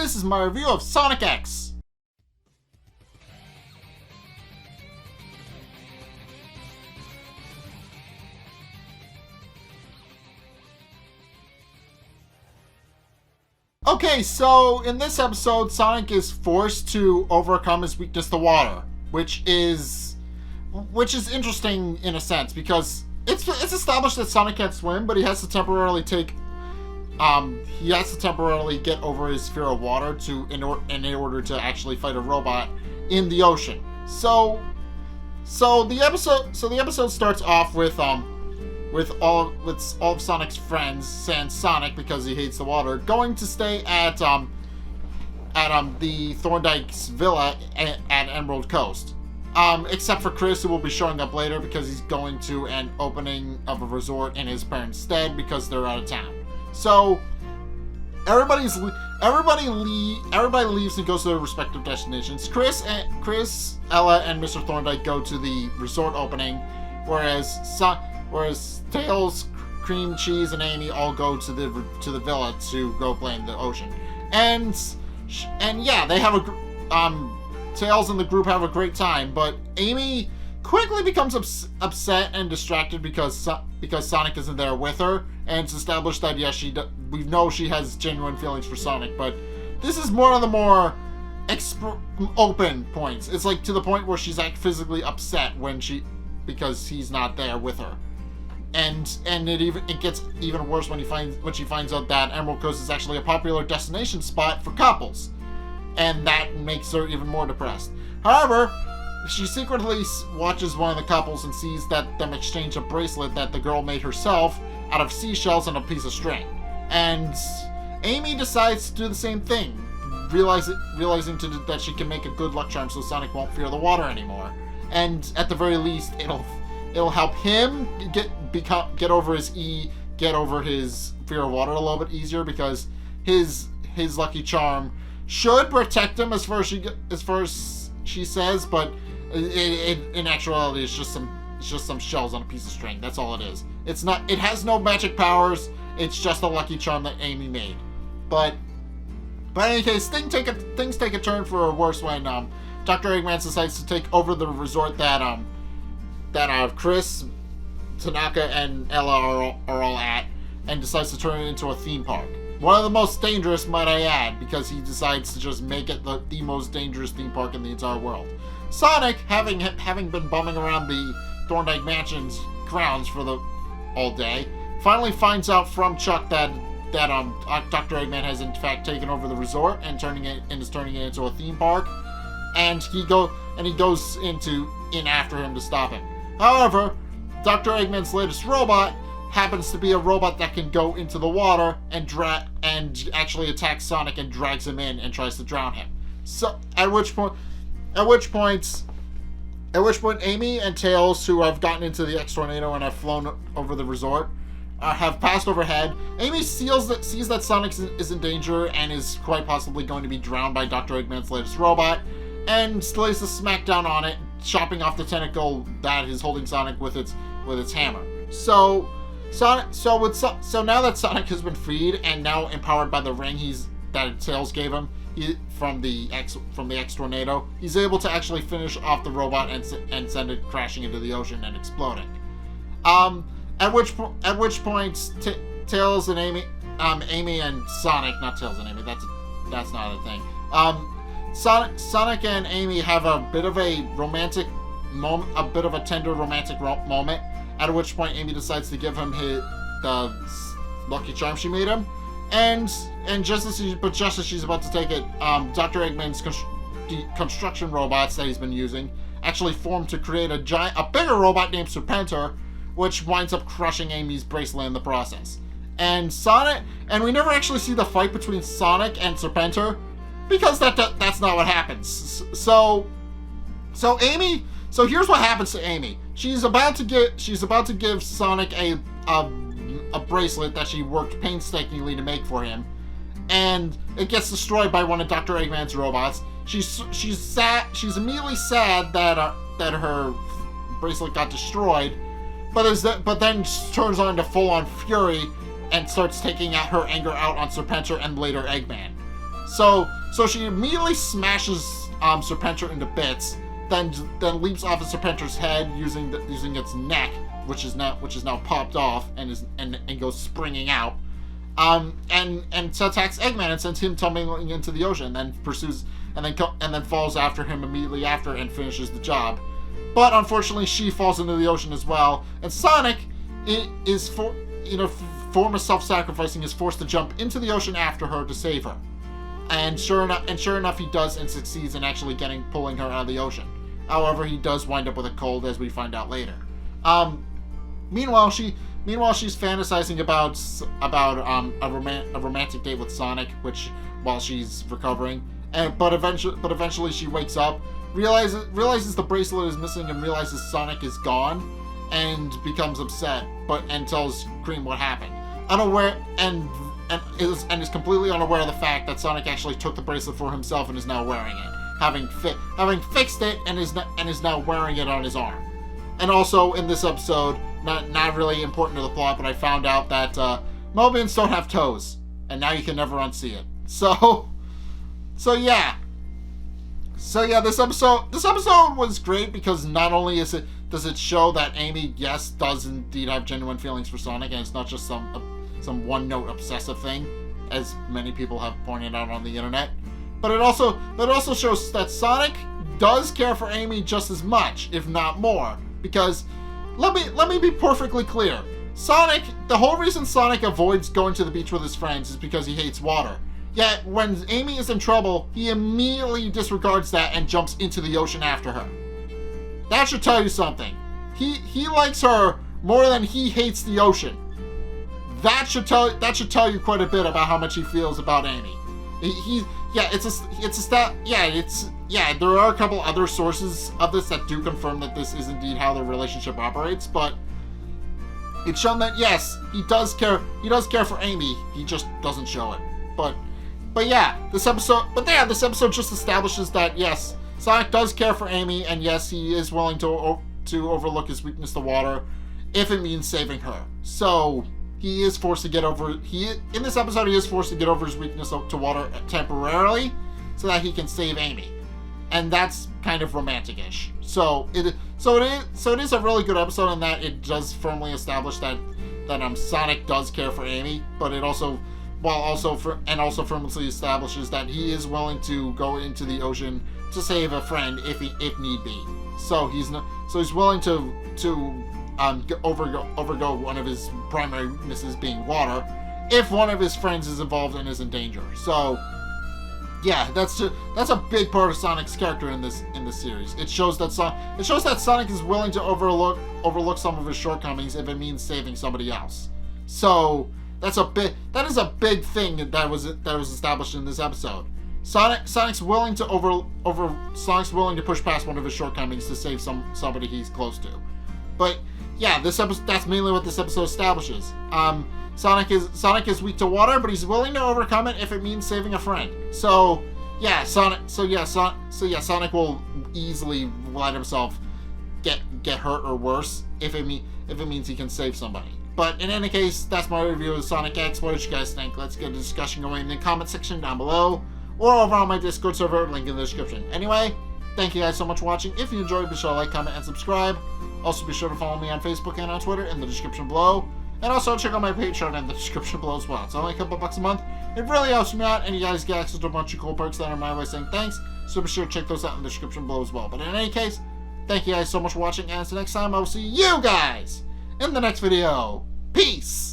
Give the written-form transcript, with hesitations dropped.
this is my review of Sonic X. Okay, so in this episode, Sonic is forced to overcome his weakness to water, which is interesting in a sense because it's established that Sonic can't swim, but he has to temporarily get over his fear of water in order to actually fight a robot in the ocean. So the episode starts off with all of Sonic's friends, sans Sonic because he hates the water, going to stay at the Thorndyke's villa at Emerald Coast. Except for Chris, who will be showing up later because he's going to an opening of a resort in his parents' stead because they're out of town. So everybody leaves and goes to their respective destinations. Chris, Ella, and Mr. Thorndyke go to the resort opening, whereas Tails, Cream, Cheese, and Amy all go to the villa to go play in the ocean. And yeah, they have Tails and the group have a great time, but Amy quickly becomes upset and distracted because Sonic isn't there with her, and it's established that yes, we know she has genuine feelings for Sonic, but this is one of the more open points. It's like to the point where she's like physically upset because he's not there with her, and it gets even worse when she finds out that Emerald Coast is actually a popular destination spot for couples. And that makes her even more depressed. However, she secretly watches one of the couples and sees that them exchange a bracelet that the girl made herself out of seashells and a piece of string. And Amy decides to do the same thing, realizing that she can make a good luck charm so Sonic won't fear the water anymore. And at the very least, it'll help him get over his fear of water a little bit easier because his lucky charm should protect him as far as she says, but in actuality it's just some shells on a piece of string. That's all it is. It has no magic powers. It's just a lucky charm that Amy made. But in any case, things take a turn for a worse when Dr. Eggman decides to take over the resort that Chris, Tanaka, and Ella are all at, and decides to turn it into a theme park. One of the most dangerous, might I add, because he decides to just make it the most dangerous theme park in the entire world. Sonic, having been bumming around the Thorndyke Mansion's grounds for all day, finally finds out from Chuck that Dr. Eggman has in fact taken over the resort and is turning it into a theme park, and he goes in after him to stop him. However, Dr. Eggman's latest robot happens to be a robot that can go into the water and actually attacks Sonic and drags him in and tries to drown him. So at which point Amy and Tails, who have gotten into the X Tornado and have flown over the resort, have passed overhead. Amy sees that Sonic is in danger and is quite possibly going to be drowned by Dr. Eggman's latest robot, and lays the smackdown on it, chopping off the tentacle that is holding Sonic with its hammer. So now that Sonic has been freed and now empowered by the ring that Tails gave him from the X Tornado, he's able to actually finish off the robot and send it crashing into the ocean and exploding. At which point Tails and Amy and Sonic, not Tails and Amy, that's not a thing. Sonic and Amy have a bit of a romantic moment, a bit of a tender romantic moment. At which point Amy decides to give him the lucky charm she made him, and just as she's about to take it, Dr. Eggman's construction robots that he's been using actually form to create a bigger robot named Serpentor, which winds up crushing Amy's bracelet in the process. And we never actually see the fight between Sonic and Serpentor because that's not what happens. So here's what happens to Amy. She's about to give Sonic a bracelet that she worked painstakingly to make for him, and it gets destroyed by one of Dr. Eggman's robots. She's sad. She's immediately sad that her bracelet got destroyed, but then turns on into full-on fury and starts taking her anger out on Serpentor and later Eggman. So she immediately smashes Serpentor into bits, then leaps off of Serpentor's head using its neck, which is now popped off and goes springing out. And so attacks Eggman and sends him tumbling into the ocean, and then falls after him immediately after and finishes the job. But unfortunately, she falls into the ocean as well, and Sonic form of self-sacrificing, is forced to jump into the ocean after her to save her. And sure enough, he does and succeeds in actually pulling her out of the ocean. However, he does wind up with a cold, as we find out later. Meanwhile, she's fantasizing about a romantic date with Sonic, while she's recovering. But eventually she wakes up, realizes the bracelet is missing, and realizes Sonic is gone, and becomes upset, and tells Cream what happened, unaware is completely unaware of the fact that Sonic actually took the bracelet for himself and is now wearing it, having fixed it and is now wearing it on his arm. And also in this episode, not really important to the plot, but I found out that Mobians don't have toes, and now you can never unsee it. So yeah, this episode was great because not only does it show that Amy, yes, does indeed have genuine feelings for Sonic, and it's not just some one-note obsessive thing, as many people have pointed out on the internet, but it also shows that Sonic does care for Amy just as much, if not more. Because let me be perfectly clear. The whole reason Sonic avoids going to the beach with his friends is because he hates water. Yet when Amy is in trouble, he immediately disregards that and jumps into the ocean after her. That should tell you something. He likes her more than he hates the ocean. That should tell you quite a bit about how much he feels about Amy. There are a couple other sources of this that do confirm that this is indeed how their relationship operates, but it's shown that yes, he does care for Amy, he just doesn't show it. But this episode just establishes that yes, Sonic does care for Amy, and yes, he is willing to overlook his weakness to water if it means saving her. So he is forced to get over in this episode he is forced to get over his weakness to water temporarily so that he can save Amy. And that's kind of romantic-ish. So it is a really good episode in that it does firmly establish that Sonic does care for Amy, but it also firmly establishes that he is willing to go into the ocean to save a friend if need be. So he's willing to overgo one of his primary weaknesses being water if one of his friends is involved and is in danger. So yeah, that's a big part of Sonic's character in this series. It shows that Sonic is willing to overlook some of his shortcomings if it means saving somebody else. So that is a big thing that was established in this episode. Sonic's willing to push past one of his shortcomings to save somebody he's close to. But yeah, that's mainly what this episode establishes. Sonic is weak to water, but he's willing to overcome it if it means saving a friend. So yeah, Sonic will easily let himself get hurt or worse if it means he can save somebody. But in any case, that's my review of Sonic X. What did you guys think? Let's get a discussion going in the comment section down below, or over on my Discord server, link in the description. Anyway, thank you guys so much for watching. If you enjoyed, be sure to like, comment, and subscribe. Also, be sure to follow me on Facebook and on Twitter in the description below. And also, check out my Patreon in the description below as well. It's only a couple bucks a month. It really helps me out, and you guys get access to a bunch of cool perks that are my way of saying thanks. So be sure to check those out in the description below as well. But in any case, thank you guys so much for watching, and until next time, I will see you guys in the next video. Peace!